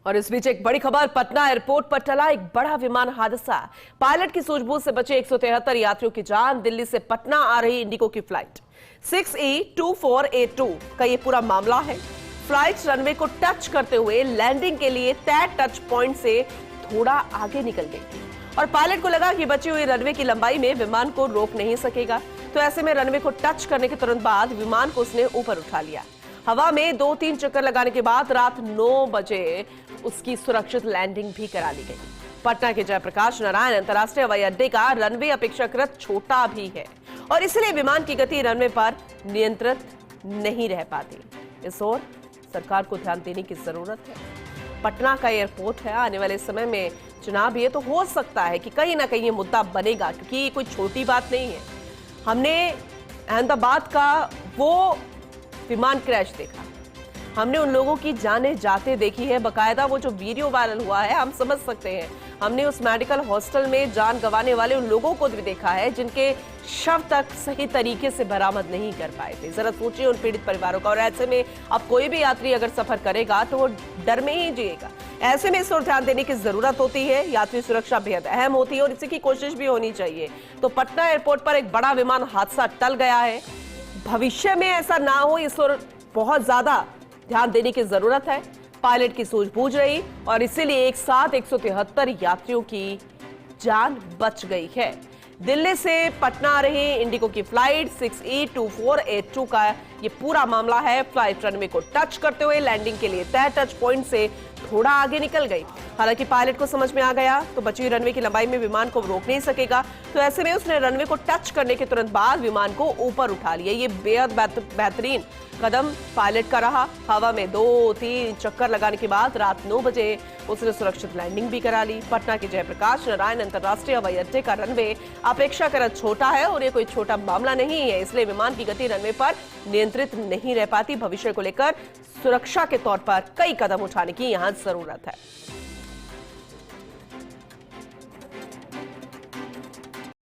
और इस बीच एक बड़ी खबर, पटना एयरपोर्ट पर टला एक बड़ा विमान हादसा। पायलट की सूझबूझ से बचे 173 यात्रियों की जान। दिल्ली से पटना आ रही इंडिगो की फ्लाइट 6E2482 का ये पूरा मामला है। फ्लाइट रनवे को टच करते हुए लैंडिंग के लिए तय टच पॉइंट से थोड़ा आगे निकल गई और पायलट को लगा कि बची हुई रनवे की लंबाई में विमान को रोक नहीं सकेगा, तो ऐसे में रनवे को टच करने के तुरंत बाद विमान को उसने ऊपर उठा लिया। हवा में 2-3 चक्कर लगाने के बाद रात 9 बजे उसकी सुरक्षित लैंडिंग भी करा ली गई। पटना के जयप्रकाश नारायण अंतर्राष्ट्रीय हवाई अड्डे का रनवे अपेक्षाकृत छोटा भी है और इसलिए विमान की गति रनवे पर नियंत्रित नहीं रह पाती। इस ओर सरकार को ध्यान देने की जरूरत है। पटना का एयरपोर्ट है, आने वाले समय में चुनाव भी है, तो हो सकता है कि कहीं ना कहीं ये मुद्दा बनेगा, क्योंकि ये कोई छोटी बात नहीं है। हमने अहमदाबाद का वो विमान क्रैश देखा, हमने उन लोगों की जानें जाते देखी है, बकायदा वो जो वीडियो वायरल हुआ है हम समझ सकते हैं। हमने उस मेडिकल हॉस्टल में जान गंवाने वाले उन लोगों को भी देखा है जिनके शव तक सही तरीके से बरामद नहीं कर पाए थे। जरा सोचिए उन पीड़ित परिवारों का। और ऐसे में अब कोई भी यात्री अगर सफर करेगा तो वो डर में ही जिएगा। ऐसे में इस ओर ध्यान देने की जरूरत होती है। यात्री सुरक्षा बेहद अहम होती है और इसी की कोशिश भी होनी चाहिए। तो पटना एयरपोर्ट पर एक बड़ा विमान हादसा टल गया है। भविष्य में ऐसा ना हो, इस ओर बहुत ज्यादा ध्यान देने की जरूरत है। पायलट की सूझबूझ रही और इसीलिए एक साथ 173 यात्रियों की जान बच गई है। दिल्ली से पटना आ रही इंडिगो की फ्लाइट 6E2482 का ये पूरा मामला है। फ्लाइट रनवे को टच करते हुए लैंडिंग के लिए तय टच पॉइंट से थोड़ा आगे निकल गई। हालांकि पायलट को समझ में आ गया तो बची हुई रनवे की लंबाई में विमान को रोक नहीं सकेगा, तो ऐसे में उसने रनवे को टच करने के तुरंत बाद विमान को ऊपर उठा लिया। ये बेहद बेहतरीन कदम पायलट का रहा। हवा में 2-3 चक्कर लगाने के बाद रात 9 बजे उसने सुरक्षित लैंडिंग भी करा ली। पटना के जयप्रकाश नारायण अंतर्राष्ट्रीय हवाई अड्डे का रनवे अपेक्षाकृत छोटा है और ये कोई छोटा मामला नहीं है, इसलिए विमान की गति रनवे पर नियंत्रित नहीं रह पाती। भविष्य को लेकर सुरक्षा के तौर पर कई कदम उठाने की यहां जरूरत है।